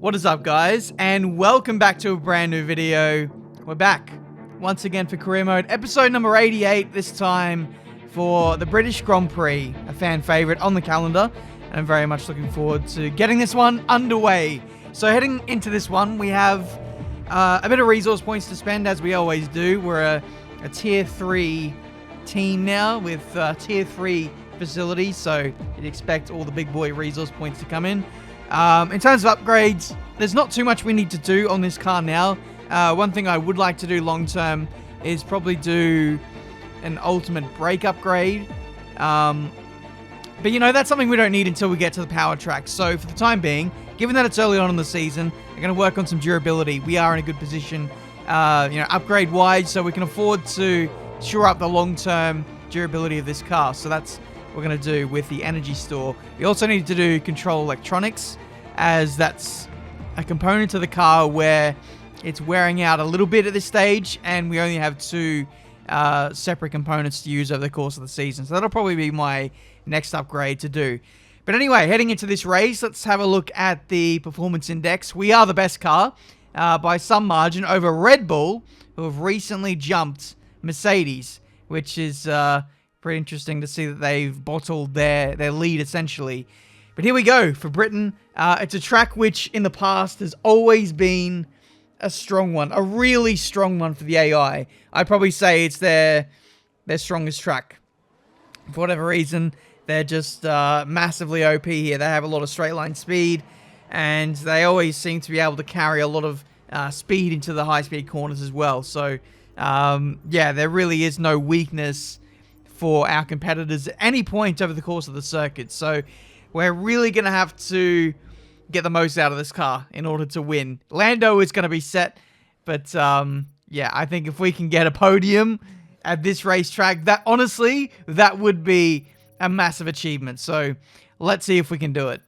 What is up, guys, and welcome back to a brand new video. We're back once again for career mode, episode number 88, this time for the British Grand Prix, a fan favorite on the calendar, and I'm very much looking forward to getting this one underway. So heading into this one, we have a bit of resource points to spend, as we always do. We're a tier 3 team now with tier 3 facilities, so you'd expect all the big boy resource points to come in. In terms of upgrades, there's not too much we need to do on this car now. One thing I would like to do long term is probably do an ultimate brake upgrade. But you know, that's something we don't need until we get to the power track. So for the time being, given that it's early on in the season, we're going to work on some durability. We are in a good position, upgrade wise, so we can afford to shore up the long term durability of this car. So that's what we're going to do with the energy store. We also need to do control electronics, as that's a component of the car where it's wearing out a little bit at this stage, and we only have two separate components to use over the course of the season. So that'll probably be my next upgrade to do. But anyway, heading into this race, let's have a look at the performance index. We are the best car by some margin over Red Bull, who have recently jumped Mercedes, which is pretty interesting to see that they've bottled their lead, essentially. But here we go for Britain. It's a track which in the past has always been a strong one, a really strong one for the AI. I'd probably say it's their strongest track. For whatever reason, they're just massively OP here. They have a lot of straight line speed, and they always seem to be able to carry a lot of speed into the high speed corners as well. So yeah, there really is no weakness for our competitors at any point over the course of the circuit. So we're really going to have to get the most out of this car in order to win. Lando is going to be set, but yeah, I think if we can get a podium at this racetrack, that honestly, that would be a massive achievement. So let's see if we can do it.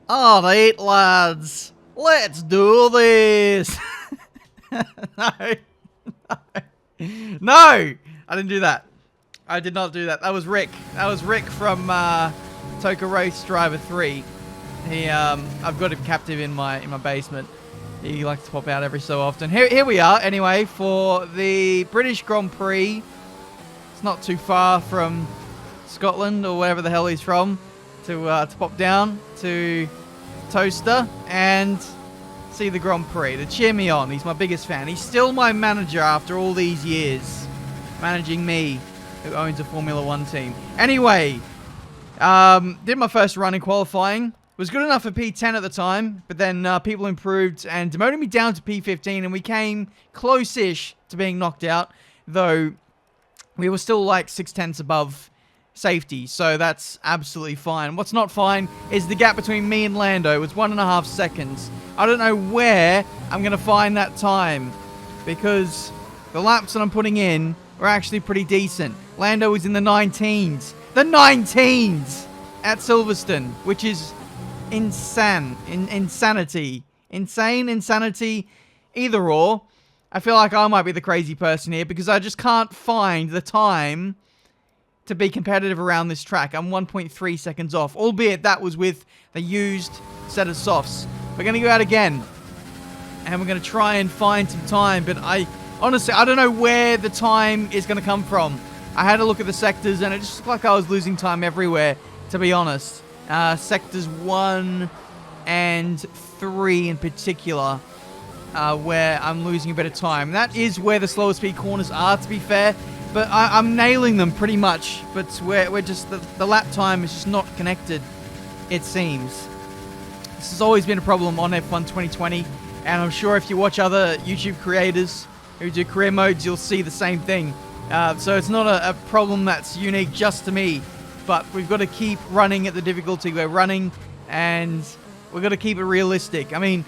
Alright, lads, let's do this. No, I didn't do that. I did not do that. That was Rick. That was Rick from Toka Race Driver 3. He, I've got him captive in my basement. He likes to pop out every so often. Here we are, anyway, for the British Grand Prix. It's not too far from Scotland or wherever the hell he's from to pop down to Toaster and see the Grand Prix, to cheer me on. He's my biggest fan. He's still my manager after all these years, managing me, who owns a Formula 1 team. Anyway, did my first run in qualifying. Was good enough for P10 at the time, but then people improved and demoted me down to P15, and we came close-ish to being knocked out, though we were still like 6/10 above safety, so that's absolutely fine. What's not fine is the gap between me and Lando. It's 1.5 seconds. I don't know where I'm going to find that time, because the laps that I'm putting in are actually pretty decent. Lando is in the 19s. The 19s at Silverstone, which is insanity. Insane, insanity, either or. I feel like I might be the crazy person here, because I just can't find the time to be competitive around this track. I'm 1.3 seconds off, albeit that was with the used set of softs. We're going to go out again, and we're going to try and find some time, but honestly, I don't know where the time is going to come from. I had a look at the sectors, and it just looked like I was losing time everywhere, to be honest. Sectors 1 and 3 in particular, where I'm losing a bit of time. That is where the slower speed corners are, to be fair. But I'm nailing them pretty much. But we're just, the lap time is just not connected, it seems. This has always been a problem on F1 2020. And I'm sure if you watch other YouTube creators who do career modes, you'll see the same thing. So it's not a problem that's unique just to me. But we've got to keep running at the difficulty we're running. And we've got to keep it realistic. I mean,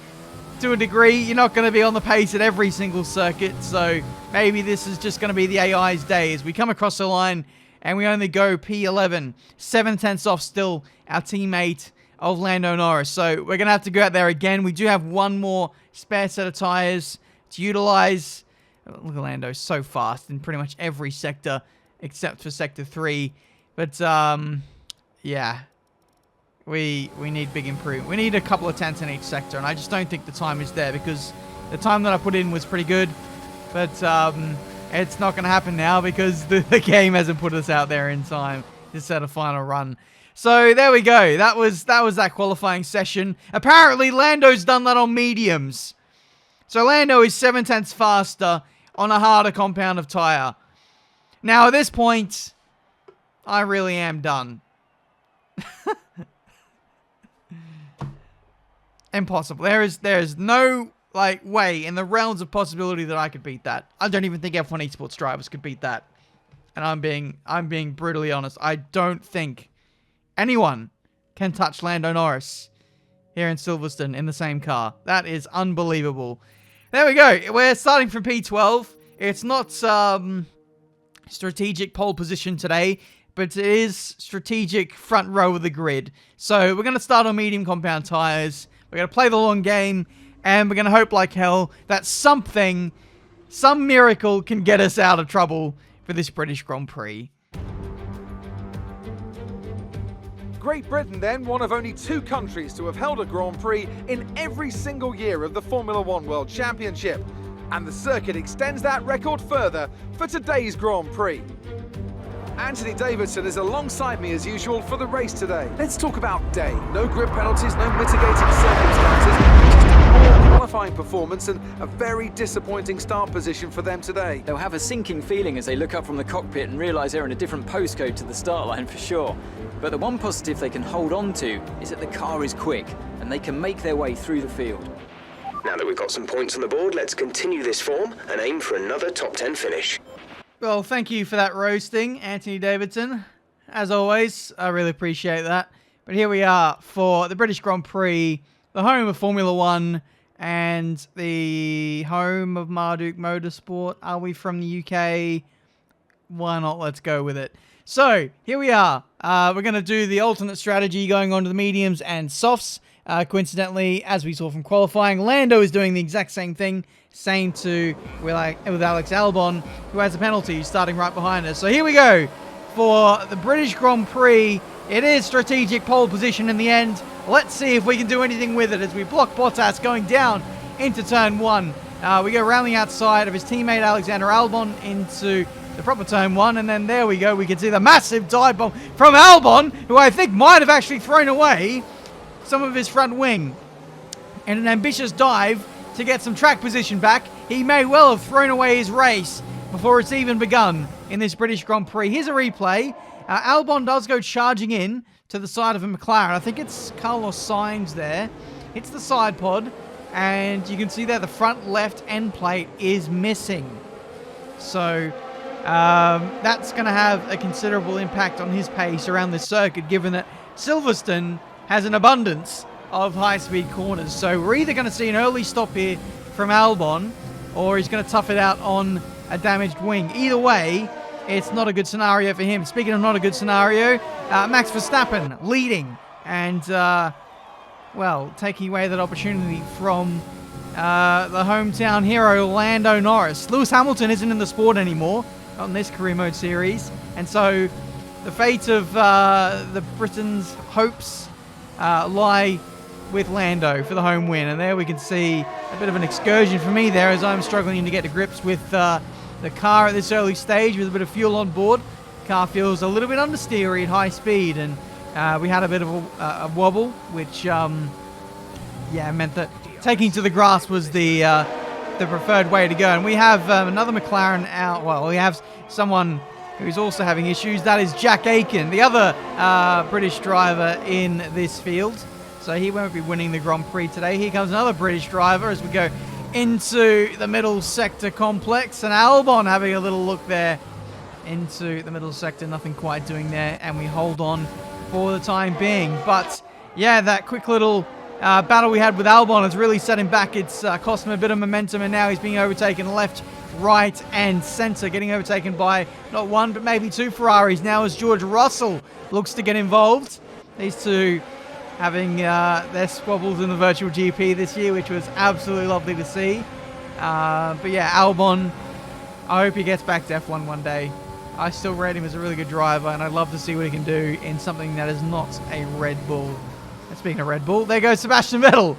to a degree, you're not going to be on the pace at every single circuit, so maybe this is just going to be the AI's day as we come across the line and we only go P11. 7/10 off still, our teammate of Lando Norris. So we're going to have to go out there again. We do have one more spare set of tires to utilize. Look at Lando, so fast in pretty much every sector except for Sector 3. But, yeah, we need big improvement. We need a couple of tenths in each sector, and I just don't think the time is there because the time that I put in was pretty good. But it's not going to happen now because the game hasn't put us out there in time to set a final run. So there we go. That was that qualifying session. Apparently, Lando's done that on mediums. So Lando is 7 tenths faster on a harder compound of tyre. Now, at this point, I really am done. Impossible. There is no way in the realms of possibility that I could beat that. I don't even think F1 esports drivers could beat that. And I'm being brutally honest. I don't think anyone can touch Lando Norris here in Silverstone in the same car. That is unbelievable. There we go. We're starting from P12. It's not strategic pole position today, but it is strategic front row of the grid. So we're going to start on medium compound tires. We're going to play the long game, and we're going to hope like hell that some miracle can get us out of trouble for this British Grand Prix. Great Britain then, one of only 2 countries to have held a Grand Prix in every single year of the Formula One World Championship. And the circuit extends that record further for today's Grand Prix. Anthony Davidson is alongside me as usual for the race today. Let's talk about day. No grid penalties, no mitigating circumstances, just a poor qualifying performance and a very disappointing start position for them today. They'll have a sinking feeling as they look up from the cockpit and realise they're in a different postcode to the start line for sure. But the one positive they can hold on to is that the car is quick and they can make their way through the field. Now that we've got some points on the board, let's continue this form and aim for another top 10 finish. Well, thank you for that roasting, Anthony Davidson. As always, I really appreciate that. But here we are for the British Grand Prix, the home of Formula One, and the home of Marduk Motorsport. Are we from the UK? Why not? Let's go with it. So, here we are. We're going to do the alternate strategy going on to the mediums and softs. Coincidentally, as we saw from qualifying, Lando is doing the exact same thing. Same with Alex Albon, who has a penalty starting right behind us. So here we go for the British Grand Prix. It is strategic pole position in the end. Let's see if we can do anything with it as we block Bottas going down into turn 1. We go around the outside of his teammate Alexander Albon into the proper turn 1, and then there we go. We can see the massive dive bomb from Albon, who I think might have actually thrown away some of his front wing. In an ambitious dive to get some track position back, he may well have thrown away his race before it's even begun in this British Grand Prix. Here's a replay. Albon does go charging in to the side of a McLaren. I think it's Carlos Sainz there. Hits the side pod, and you can see there the front left end plate is missing. So that's going to have a considerable impact on his pace around this circuit, given that Silverstone has an abundance of high-speed corners. So we're either going to see an early stop here from Albon, or he's going to tough it out on a damaged wing. Either way, it's not a good scenario for him. Speaking of not a good scenario, Max Verstappen leading and, well, taking away that opportunity from the hometown hero, Lando Norris. Lewis Hamilton isn't in the sport anymore on this career mode series, and so the fate of the Britain's hopes lie with Lando for the home win. And there we can see a bit of an excursion for me there as I'm struggling to get to grips with the car at this early stage with a bit of fuel on board. Car feels a little bit understeery at high speed, and we had a bit of a wobble, which meant that taking to the grass was the preferred way to go. And we have another McLaren out. Well, we have someone who's also having issues. That is Jack Aiken, the other British driver in this field. So he won't be winning the Grand Prix today. Here comes another British driver as we go into the middle sector complex. And Albon having a little look there into the middle sector. Nothing quite doing there. And we hold on for the time being. But yeah, that quick little battle we had with Albon has really set him back. It's cost him a bit of momentum, and now he's being overtaken left, right, and centre. Getting overtaken by not one, but maybe 2 Ferraris now as George Russell looks to get involved. These two having their squabbles in the virtual GP this year, which was absolutely lovely to see. But yeah, Albon, I hope he gets back to F1 one day. I still rate him as a really good driver, and I'd love to see what he can do in something that is not a Red Bull. And speaking of Red Bull, there goes Sebastian Vettel.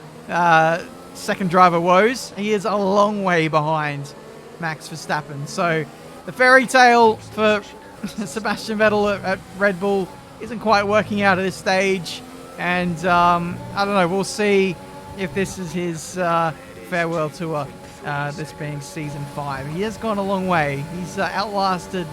Second driver woes. He is a long way behind Max Verstappen. So the fairy tale for Sebastian Vettel at Red Bull isn't quite working out at this stage. And I don't know, we'll see if this is his farewell tour, this being season 5. He has gone a long way. He's outlasted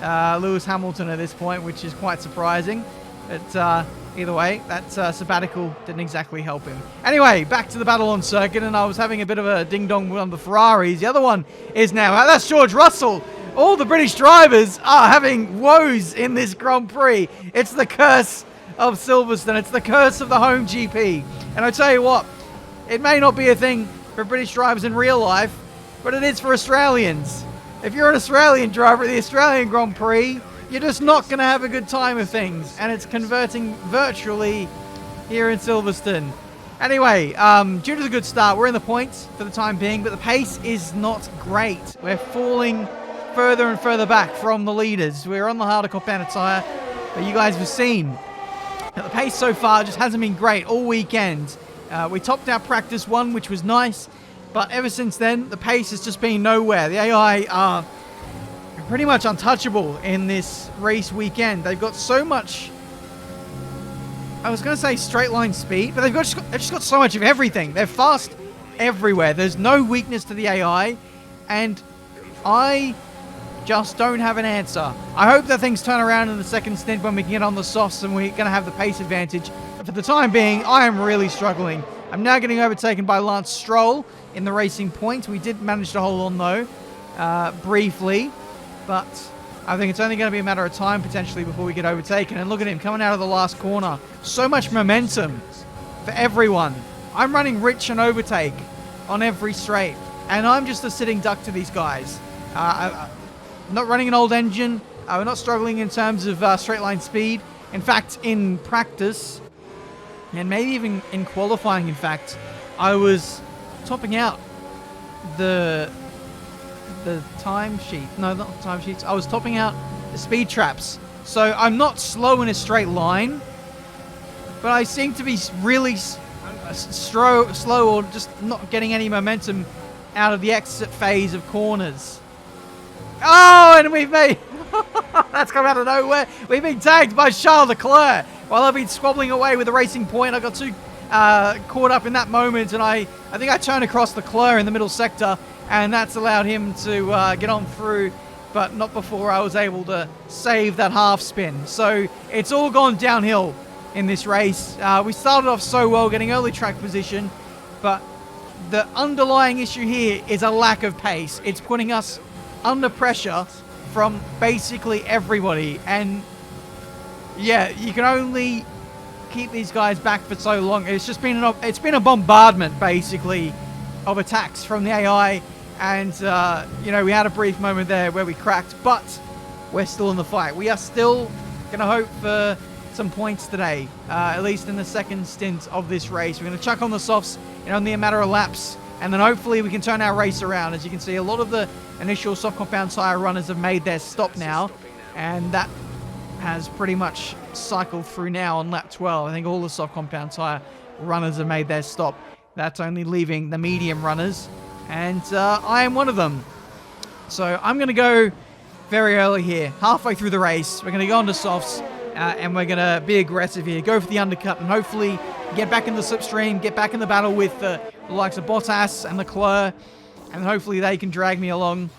Lewis Hamilton at this point, which is quite surprising. But either way, that sabbatical didn't exactly help him. Anyway, back to the battle on circuit, and I was having a bit of a ding-dong with on the Ferraris. The other one is now out. That's George Russell. All the British drivers are having woes in this Grand Prix. It's the curse of Silverstone. It's the curse of the home GP. And I tell you what, it may not be a thing for British drivers in real life, but it is for Australians. If you're an Australian driver at the Australian Grand Prix, you're just not going to have a good time of things. And it's converting virtually here in Silverstone. Anyway, due to the good start, we're in the points for the time being, but the pace is not great. We're falling further and further back from the leaders. We're on the harder compounded tyre, but you guys have seen that the pace so far just hasn't been great all weekend. We topped out practice 1, which was nice, but ever since then, the pace has just been nowhere. The AI are pretty much untouchable in this race weekend. They've got so much, I was going to say straight line speed, but they've just got so much of everything. They're fast everywhere. There's no weakness to the AI, and I just don't have an answer. I hope that things turn around in the second stint when we can get on the softs and we're going to have the pace advantage. But for the time being, I am really struggling. I'm now getting overtaken by Lance Stroll in the racing point. We did manage to hold on though, briefly. But I think it's only going to be a matter of time potentially before we get overtaken. And look at him coming out of the last corner. So much momentum for everyone. I'm running rich and overtake on every straight. And I'm just a sitting duck to these guys. Not running an old engine. We're not struggling in terms of straight line speed. In fact, in practice, and maybe even in qualifying, in fact, I was topping out the timesheet. No, not timesheets. I was topping out the speed traps. So I'm not slow in a straight line, but I seem to be really slow or just not getting any momentum out of the exit phase of corners. Oh, and we've made... That's come out of nowhere. We've been tagged by Charles Leclerc while I've been squabbling away with the racing point. I got too caught up in that moment, and I think I turned across Leclerc in the middle sector, and that's allowed him to get on through, but not before I was able to save that half spin. So it's all gone downhill in this race. We started off so well, getting early track position, but the underlying issue here is a lack of pace. It's putting us under pressure from basically everybody, and yeah, you can only keep these guys back for so long. It's just been a bombardment basically of attacks from the AI, and you know, we had a brief moment there where we cracked, but we're still in the fight. We are still gonna hope for some points today, at least in the second stint of this race. We're gonna chuck on the softs in only a matter of laps, and then hopefully we can turn our race around. As you can see, a lot of the initial soft compound tire runners have made their stop now, and that has pretty much cycled through now on lap 12. I think all the soft compound tire runners have made their stop. That's only leaving the medium runners, and I am one of them. So I'm going to go very early here, halfway through the race. We're going to go onto softs, and we're going to be aggressive here, go for the undercut, and hopefully get back in the slipstream, get back in the battle with the likes of Bottas and Leclerc, and hopefully they can drag me along.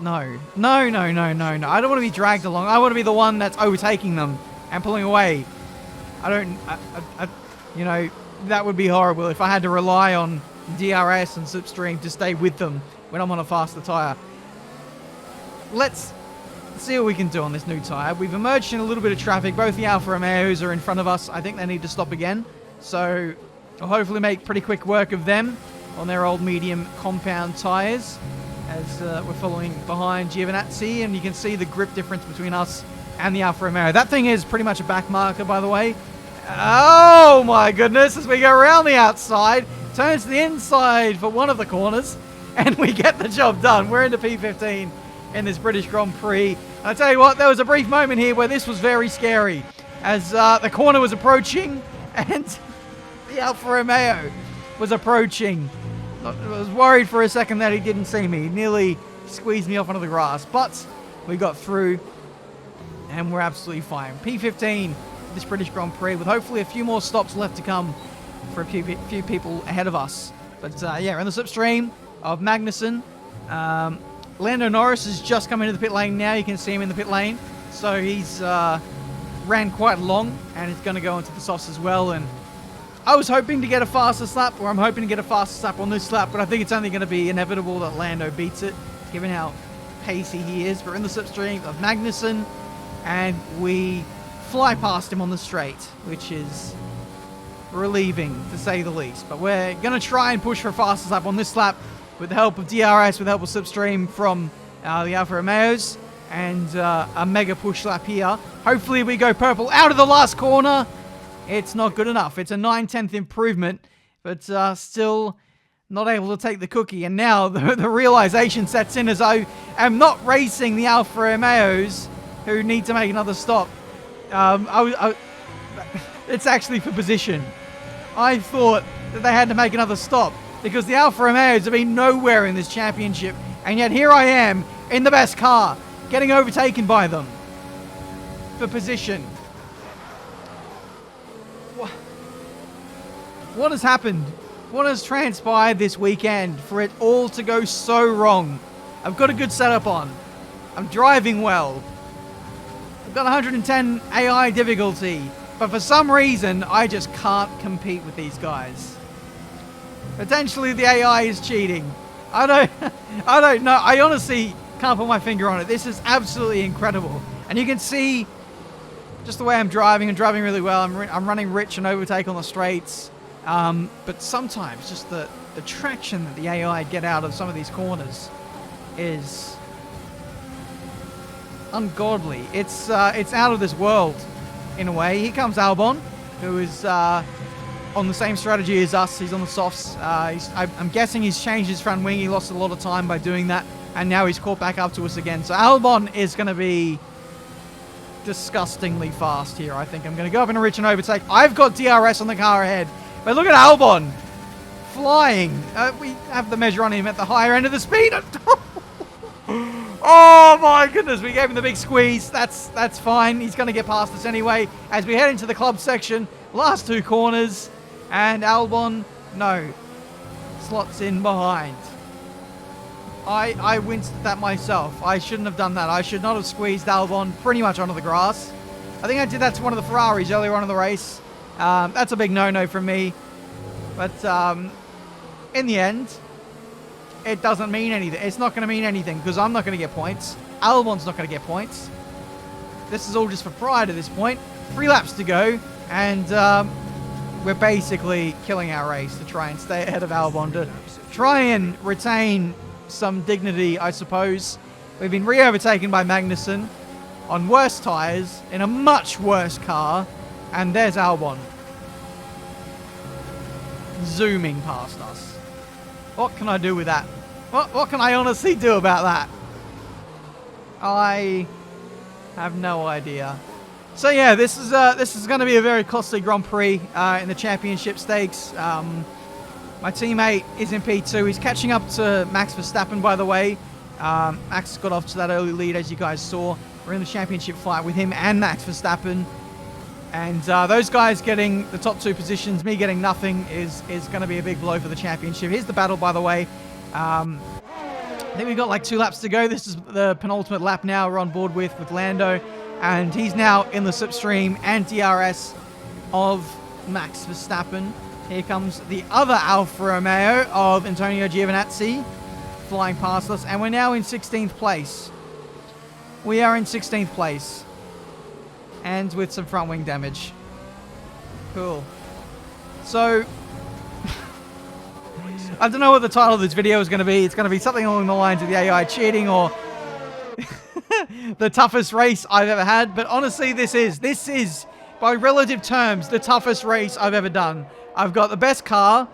No. I don't want to be dragged along. I want to be the one that's overtaking them and pulling away. You know, that would be horrible if I had to rely on DRS and slipstream to stay with them when I'm on a faster tyre. Let's see what we can do on this new tyre. We've emerged in a little bit of traffic. Both the Alfa Romeos are in front of us. I think they need to stop again. So I'll hopefully make pretty quick work of them on their old medium compound tyres, as we're following behind Giovinazzi, and you can see the grip difference between us and the Alfa Romeo. That thing is pretty much a back marker, by the way. Oh my goodness, as we go around the outside, turns to the inside for one of the corners, and we get the job done. We're into P15 in this British Grand Prix. And I tell you what, there was a brief moment here where this was very scary, as the corner was approaching, and the Alfa Romeo was approaching. I was worried for a second that he didn't see me. He nearly squeezed me off onto the grass, but we got through, and we're absolutely fine. P15, this British Grand Prix, with hopefully a few more stops left to come for a few people ahead of us. But yeah, we're in the slipstream of Magnussen. Lando Norris has just come into the pit lane now. You can see him in the pit lane. So he's ran quite long, and he's going to go into the softs as well. And I was hoping to get a faster lap, or I'm hoping to get a faster lap on this lap, but I think it's only going to be inevitable that Lando beats it, given how pacey he is. We're in the slipstream of Magnussen, and we fly past him on the straight, which is relieving, to say the least. But we're going to try and push for a faster lap on this lap with the help of DRS, with the help of slipstream from the Alfa Romeos, and a mega push lap here. Hopefully we go purple out of the last corner. It's not good enough. It's a 9/10 improvement, but still not able to take the cookie. And now the realization sets in as I am not racing the Alfa Romeos, who need to make another stop. It's actually for position. I thought that they had to make another stop because the Alfa Romeos have been nowhere in this championship, and yet here I am in the best car, getting overtaken by them for position. What has happened? What has transpired this weekend for it all to go so wrong? I've got a good setup on. I'm driving well. I've got 110 AI difficulty, but for some reason, I just can't compete with these guys. Potentially the AI is cheating. I don't know. I honestly can't put my finger on it. This is absolutely incredible. And you can see just the way I'm driving. I'm driving really well. I'm running rich and overtake on the straights. But sometimes just the traction that the AI get out of some of these corners is ungodly. It's out of this world in a way. Here comes Albon, who is on the same strategy as us. He's on the softs. I'm guessing he's changed his front wing. He lost a lot of time by doing that, and now he's caught back up to us again. So Albon is going to be disgustingly fast here, I think. I'm going to go up in a rich and overtake. I've got DRS on the car ahead. But look at Albon flying. We have the measure on him at the higher end of the speed. Oh my goodness, we gave him the big squeeze. That's fine. He's going to get past us anyway as we head into the club section. Last two corners. And Albon, no, slots in behind. I winced at that myself. I shouldn't have done that. I should not have squeezed Albon pretty much onto the grass. I think I did that to one of the Ferraris earlier on in the race. That's a big no-no from me. But in the end, it doesn't mean anything. It's not going to mean anything because I'm not going to get points. Albon's not going to get points. This is all just for pride at this point. 3 laps to go, and we're basically killing our race to try and stay ahead of Albon, to try and retain some dignity, I suppose. We've been re-overtaken by Magnussen on worse tyres in a much worse car. And there's Albon zooming past us. What can I do with that? What can I honestly do about that? I have no idea. So yeah, this is going to be a very costly Grand Prix in the championship stakes. My teammate is in P2. He's catching up to Max Verstappen, by the way. Max got off to that early lead, as you guys saw. We're in the championship fight with him and Max Verstappen. And those guys getting the top 2 positions, me getting nothing, is going to be a big blow for the championship. Here's the battle, by the way. I think we've got like 2 laps to go. This is the penultimate lap now we're on board with Lando. And he's now in the slipstream and DRS of Max Verstappen. Here comes the other Alfa Romeo of Antonio Giovinazzi flying past us. And we're now in 16th place. We are in 16th place. And with some front wing damage. Cool. So, I don't know what the title of this video is going to be. It's going to be something along the lines of the AI cheating or the toughest race I've ever had. But honestly, this is by relative terms, the toughest race I've ever done. I've got the best car,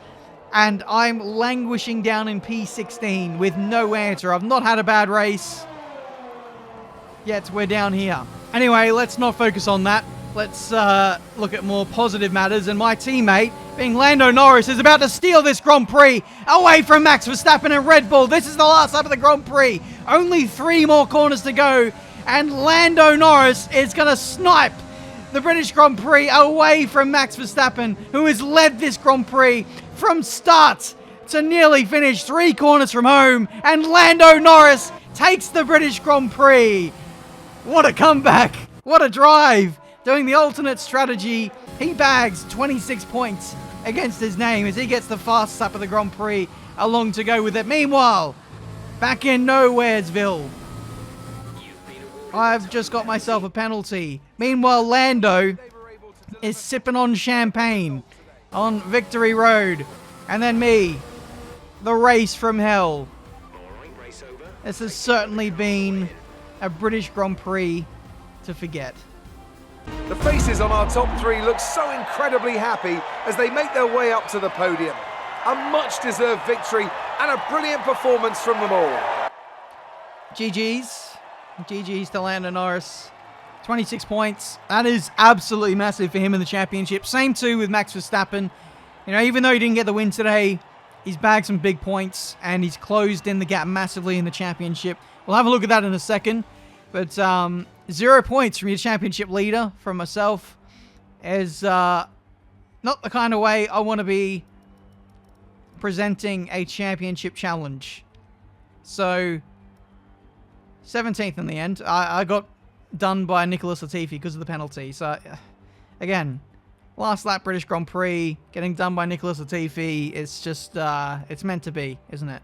and I'm languishing down in P16 with no answer. I've not had a bad race, yet we're down here. Anyway, let's not focus on that. Let's look at more positive matters. And my teammate, being Lando Norris, is about to steal this Grand Prix away from Max Verstappen and Red Bull. This is the last lap of the Grand Prix. Only 3 more corners to go. And Lando Norris is going to snipe the British Grand Prix away from Max Verstappen, who has led this Grand Prix from start to nearly finish, 3 corners from home. And Lando Norris takes the British Grand Prix. What a comeback. What a drive. Doing the alternate strategy, he bags 26 points against his name as he gets the fastest lap of the Grand Prix along to go with it. Meanwhile, back in Nowheresville, I've just got myself a penalty. Meanwhile, Lando is sipping on champagne on Victory Road. And then me, the race from hell. This has certainly been a British Grand Prix to forget. The faces on our top 3 look so incredibly happy as they make their way up to the podium. A much-deserved victory and a brilliant performance from them all. GG's. GG's to Lando Norris. 26 points. That is absolutely massive for him in the championship. Same too with Max Verstappen. You know, even though he didn't get the win today, he's bagged some big points and he's closed in the gap massively in the championship. We'll have a look at that in a second. But 0 points from your championship leader, from myself, is not the kind of way I want to be presenting a championship challenge. So, 17th in the end. I got done by Nicholas Latifi because of the penalty. So, again, last lap British Grand Prix, getting done by Nicholas Latifi, it's just, it's meant to be, isn't it?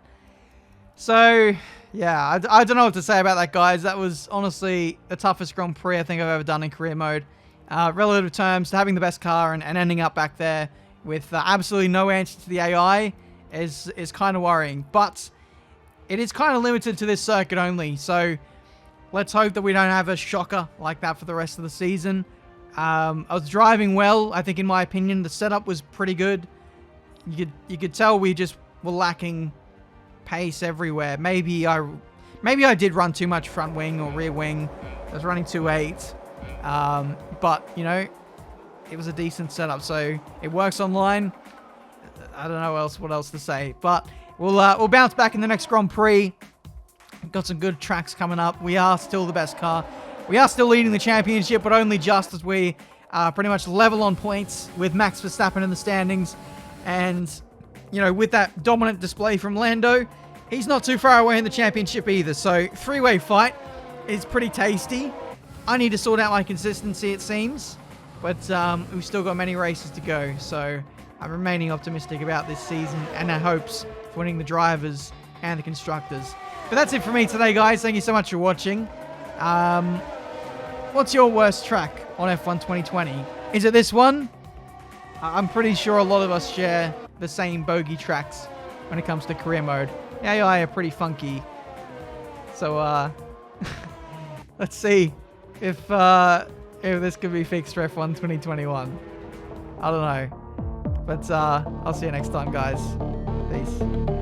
So, yeah, I don't know what to say about that, guys. That was honestly the toughest Grand Prix I think I've ever done in career mode. Relative terms to having the best car and ending up back there with absolutely no answer to the AI is kind of worrying. But it is kind of limited to this circuit only. So, let's hope that we don't have a shocker like that for the rest of the season. I was driving well. I think, in my opinion, the setup was pretty good. You could tell we just were lacking pace everywhere. Maybe I did run too much front wing or rear wing. I was running 2.8. But, you know, it was a decent setup. So it works online. I don't know what else to say. But we'll bounce back in the next Grand Prix. We've got some good tracks coming up. We are still the best car. We are still leading the championship, but only just, as we pretty much level on points with Max Verstappen in the standings. And, you know, with that dominant display from Lando, he's not too far away in the championship either. So, 3-way fight is pretty tasty. I need to sort out my consistency, it seems. But we've still got many races to go. So, I'm remaining optimistic about this season and our hopes for winning the drivers and the constructors. But that's it for me today, guys. Thank you so much for watching. What's your worst track on F1 2020? Is it this one? I'm pretty sure a lot of us share the same bogey tracks when it comes to career mode. The AI are pretty funky. So, let's see if this could be fixed for F1 2021. I don't know. But I'll see you next time, guys. Peace.